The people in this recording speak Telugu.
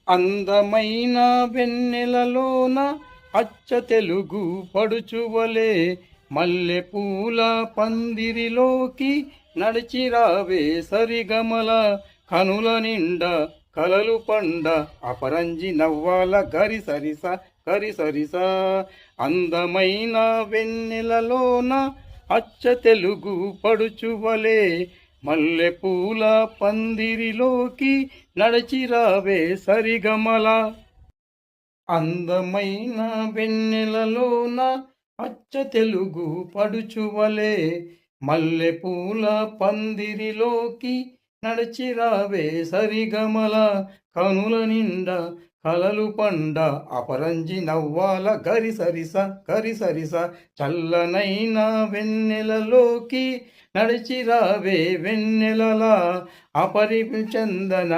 అందమైన వెన్నెలలోన అచ్చ తెలుగు పడుచువలే మల్లె పూల పందిరిలోకి నడిచిరావే సరిగమల కనుల నిండా కలలు పండ అపరంజి నవ్వాల గరి సరిస అందమైన వెన్నెలలోన అచ్చ తెలుగు పడుచువలే మల్లె పూల పందిరిలోకి నడిచిరావే సరిగమల అందమైన వెన్నెలలోన అచ్చ తెలుగు పడుచువలే మల్లె పూల పందిరిలోకి నడిచిరావే సరిగమల కనుల నిండా కలలు పండ అపరంజి నవ్వాల గరి సరిస చల్లనైన వెన్నెలలోకి నడిచిరావే వెన్నెలలా అపరిచందన